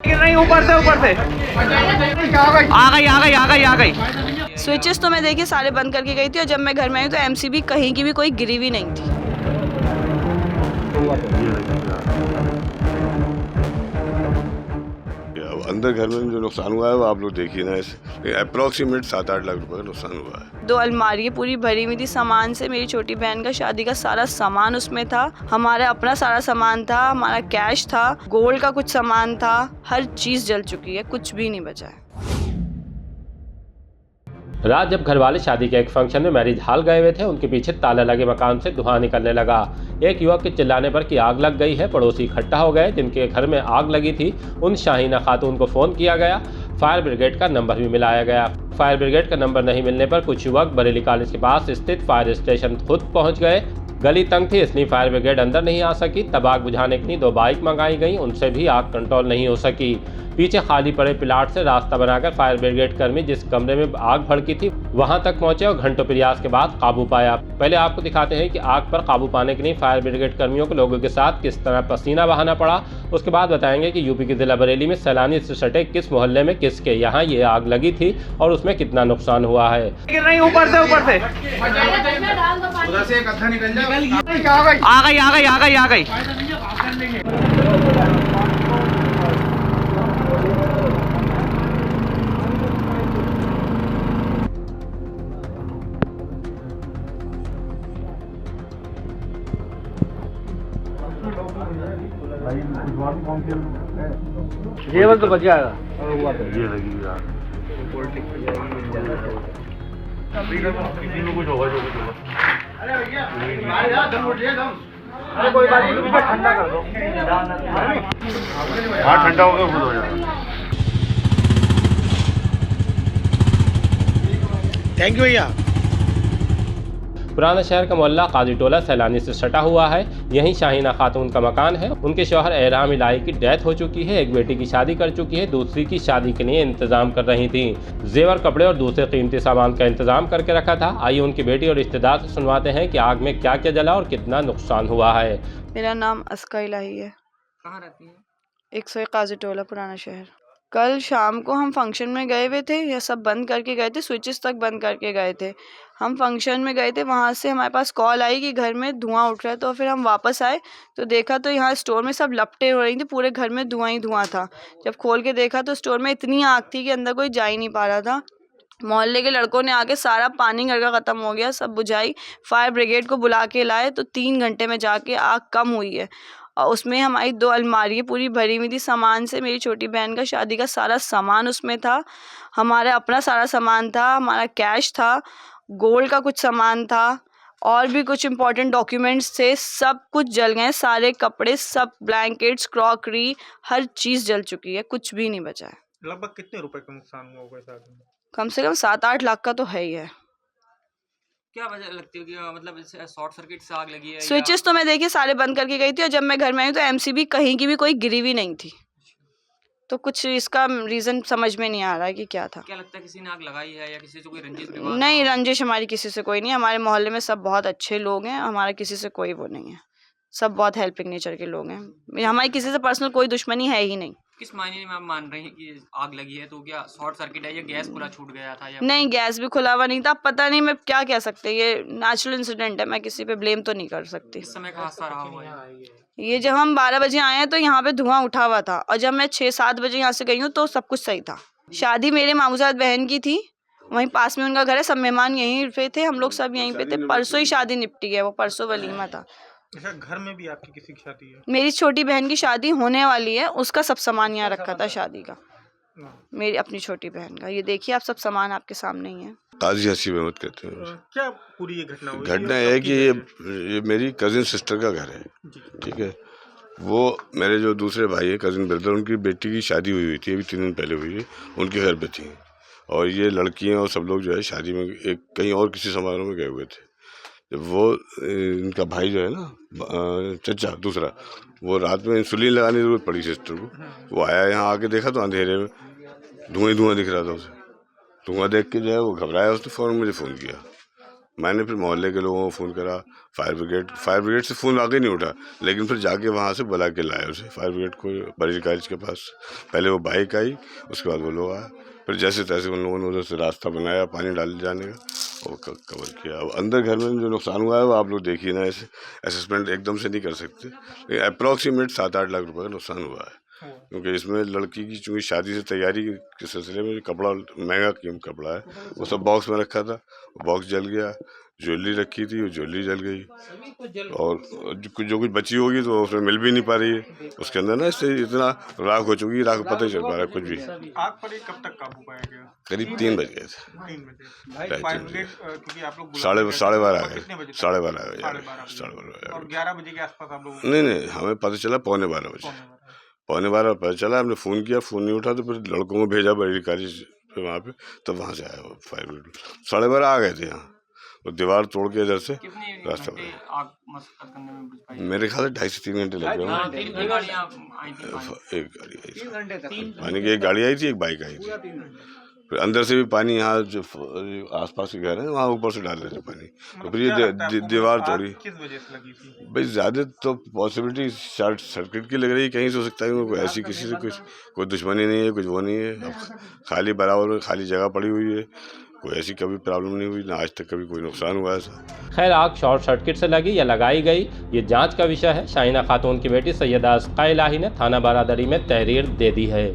गिर रही ऊपर से आ गई। स्विचेस तो मैं देखिए सारे बंद करके गई थी और जब मैं घर में आई तो एमसीबी कहीं की भी कोई गिरी हुई नहीं थी। अंदर घर में जो नुकसान हुआ है वो आप लोग देखिए ना, अप्रोक्सीमेट 7-8 लाख रुपए का नुकसान हुआ है। 2 अलमारी पूरी भरी हुई थी सामान से। मेरी छोटी बहन का शादी का सारा सामान उसमें था, हमारा अपना सारा सामान था, हमारा कैश था, गोल्ड का कुछ सामान था, हर चीज जल चुकी है, कुछ भी नहीं बचा है। रात जब घरवाले शादी के एक फंक्शन में मैरिज हॉल गए हुए थे, उनके पीछे ताला लगे मकान से धुआं निकलने लगा। एक युवक के चिल्लाने पर कि आग लग गई है, पड़ोसी इकट्ठा हो गए। जिनके घर में आग लगी थी उन शाहीना खातून को फ़ोन किया गया। फायर ब्रिगेड का नंबर भी मिलाया गया। फायर ब्रिगेड का नंबर नहीं मिलने पर कुछ युवक बरेली कॉलेज के पास स्थित फायर स्टेशन खुद पहुंच गए। गली तंग थी इसलिए फायर ब्रिगेड अंदर नहीं आ सकी। तब आग बुझाने के लिए 2 बाइक मंगाई गई, उनसे भी आग कंट्रोल नहीं हो सकी। पीछे खाली पड़े प्लाट से रास्ता बनाकर फायर ब्रिगेड कर्मी जिस कमरे में आग भड़की थी वहां तक पहुंचे और घंटों प्रयास के बाद काबू पाया। पहले आपको दिखाते हैं कि आग पर काबू पाने के लिए फायर ब्रिगेड कर्मियों को लोगों के साथ किस तरह पसीना बहाना पड़ा। उसके बाद बताएंगे कि यूपी के जिला बरेली में सैलानी से सटे किस मोहल्ले में किसके यहाँ ये आग लगी थी और उसमें कितना नुकसान हुआ है। गिर रही ऊपर से आ गई। जेवर तो बच जाएगा। ये लगी यार। अरे भैया अरे कोई बात नहीं, ठंडा कर दो। हाँ ठंडा हो गया, खुद हो जाएगा। थैंक यू भैया। पुराना शहर का मोहल्ला काजी टोला सैलानी से सटा हुआ है। यहीं शाहीना खातून का मकान है। उनके शौहर एहराम इलाही की डेथ हो चुकी है। एक बेटी की शादी कर चुकी है, दूसरी की शादी के लिए इंतजाम कर रही थी। जेवर, कपड़े और दूसरे कीमती सामान का इंतजाम करके रखा था। आइए उनकी बेटी और रिश्तेदार से सुनवाते हैं कि आग में क्या क्या जला और कितना नुकसान हुआ है। मेरा नाम अस्का इलाही है। कहाँ रहती है? 101 काजी टोला, पुराना शहर। कल शाम को हम फंक्शन में गए हुए थे, यह सब बंद करके गए थे, स्विचेस तक बंद करके गए थे। हम फंक्शन में गए थे, वहाँ से हमारे पास कॉल आई कि घर में धुआं उठ रहा है। तो फिर हम वापस आए तो देखा तो यहाँ स्टोर में सब लपटें हो रही थी, पूरे घर में धुआं ही धुआं था। जब खोल के देखा तो स्टोर में इतनी आग थी कि अंदर कोई जा ही नहीं पा रहा था। मोहल्ले के लड़कों ने आके सारा पानी घर का ख़त्म हो गया, सब बुझाई। फायर ब्रिगेड को बुला के लाए तो 3 घंटे में जाके आग कम हुई है। और उसमें हमारी 2 अलमारी पूरी भरी हुई थी सामान से। मेरी छोटी बहन का शादी का सारा सामान उसमें था, हमारा अपना सारा सामान था, हमारा कैश था, गोल्ड का कुछ सामान था और भी कुछ इम्पोर्टेंट डॉक्यूमेंट्स थे। सब कुछ जल गए, सारे कपड़े, सब ब्लैंकेट्स, क्रॉकरी, हर चीज़ जल चुकी है, कुछ भी नहीं बचा है। लगभग कितने रुपए का नुकसान हुआ होगा इस आग में? कम से कम 7-8 लाख का तो है ही है। क्या वजह लगती है कि मतलब शॉर्ट सर्किट से आग लगी है? स्विचेस तो मैं देखिए सारे बंद करके गई थी और जब मैं घर में आई तो एमसीबी कहीं की भी कोई गिरी हुई नहीं थी। तो कुछ इसका रीज़न समझ में नहीं आ रहा है कि क्या था। क्या लगता है किसी ने आग लगाई है या किसी से कोई रंजिश विवाद? नहीं, रंजिश हमारी किसी से कोई नहीं। हमारे मोहल्ले में सब बहुत अच्छे लोग हैं, हमारा किसी से कोई वो नहीं है। सब बहुत हेल्पिंग नेचर के लोग हैं। हमारी किसी से पर्सनल कोई दुश्मनी है ही नहीं। किस मायने में आप मान रहे हैं कि आग लगी है? तो क्या शॉर्ट सर्किट है या गैस खुला छूट गया था या नहीं, गैस भी खुला हुआ नहीं था। पता नहीं, मैं क्या कह सकते, ये नेचुरल इंसिडेंट है, मैं किसी पे ब्लेम तो नहीं कर सकती। किस समय का हादसा रहा हुआ है? ये जब हम 12 बजे आए हैं तो यहाँ पे धुआं उठा हुआ था और जब मैं 6-7 बजे यहाँ से गई हूँ तो सब कुछ सही था। शादी मेरे मामूजात बहन की थी, वहीं पास में उनका घर है, सब मेहमान यहीं पे थे, हम लोग सब यहीं पे थे। परसों ही शादी निपटी है, वो परसों वलीमा था। अच्छा, घर में भी आपकी किसी की शादी है? मेरी छोटी बहन की शादी होने वाली है, उसका सब सामान यहाँ रखा था शादी का, मेरी अपनी छोटी बहन का। ये देखिए आप, सब सामान आपके सामने ही है। काजी हसीब अहमद कहते हैं। क्या पूरी ये घटना हुई? घटना है कि ये मेरी कजिन सिस्टर का घर है, ठीक है। वो मेरे जो दूसरे भाई है, कजिन ब्रदर, उनकी बेटी की शादी हुई थी, अभी 3 दिन पहले हुई है, उनके घर पे थी। और ये लड़कियां और सब लोग जो है शादी में एक कहीं और किसी समारोह में गए हुए थे। जब वो इनका भाई जो है ना, चचा दूसरा, वो रात में इंसुलिन लगाने की जरूरत पड़ी सिस्टर को। वो आया यहाँ आके देखा तो अंधेरे में धुआं दिख रहा था उसे। धुआं देख के जो है वो घबराया, उसने फ़ौरन मुझे फ़ोन किया। मैंने फिर मोहल्ले के लोगों को फ़ोन करा, फायर ब्रिगेड से फ़ोन आगे नहीं उठा, लेकिन फिर जाके वहाँ से बुला के लाए उसे फायर ब्रिगेड को बड़ी कॉलेज के पास। पहले वो बाइक आई, उसके बाद वो लोग आए, फिर जैसे तैसे उन लोगों ने उधर से रास्ता बनाया पानी डाल जाने का और कवर किया। अब अंदर घर में जो नुकसान हुआ है वो आप लोग देखिए ना, ऐसे असेसमेंट एकदम से नहीं कर सकते, लेकिन अप्रॉक्सीमेट 7-8 लाख रुपए का नुकसान हुआ है। क्योंकि इसमें लड़की की चूँकि शादी से तैयारी के सिलसिले में कपड़ा महंगा कीमत कपड़ा है, वो सब बॉक्स में रखा था, वो बॉक्स जल गया। ज्वेलरी रखी थी, वो ज्वेलरी जल गई, और जो कुछ बची होगी तो उसमें मिल भी नहीं पा रही है उसके अंदर ना, इससे इतना राख हो चुकी है, राख पता ही चल पा रहा है कुछ भी। आग पर ये कब तक काबू पाया गया? करीब 3 बज गए थे, 3 बजे। फायर ब्रिगेड क्योंकि आप लोग साढ़े 12 आ गए, कितने बजे? 12:30 आ गए, 12:30 और 11 बजे के आसपास आप लोग? नहीं, हमें पता चला 11:15 बजे, 11:15 पता चला। हमने फ़ोन किया, फ़ोन नहीं उठा, तो फिर लड़कों को भेजा बड़ी कॉलेज पे वहाँ पे, तब वहाँ से आया वो फायर ब्रिगेड। 12:30 आ गए थे यहाँ, और दीवार तोड़ के इधर से रास्ता बना। आग मसक्कत करने में कुछ पाई? मेरे ख्याल से 2.5 से 3 घंटे लग गए। तीन गाड़ियाँ आई थी पानी। एक गाड़ी आई थी पानी की, एक गाड़ी आई थी, एक बाइक आई थी। फिर अंदर से भी पानी, यहाँ जो आसपास के घर हैं वहाँ ऊपर से डाल रहे थे पानी, तो फिर ये दीवार तोड़ी। किस वजह से लगी थी? भाई ज़्यादा तो पॉसिबिलिटी शॉर्ट सर्किट की लग रही है, कहीं से हो सकता है, कोई ऐसी किसी से कुछ कोई दुश्मनी नहीं है, कुछ वो नहीं है। अब खाली बराबर में खाली जगह पड़ी हुई है, कोई ऐसी कभी प्रॉब्लम नहीं हुई ना, आज तक कभी कोई नुकसान हुआ ऐसा। खैर, आग शॉर्ट सर्किट से लगी या लगाई गई, ये जांच का विषय है। शाहीना खातून की बेटी सैयदा अस्का इलाही ने थाना बारादरी में तहरीर दे दी है।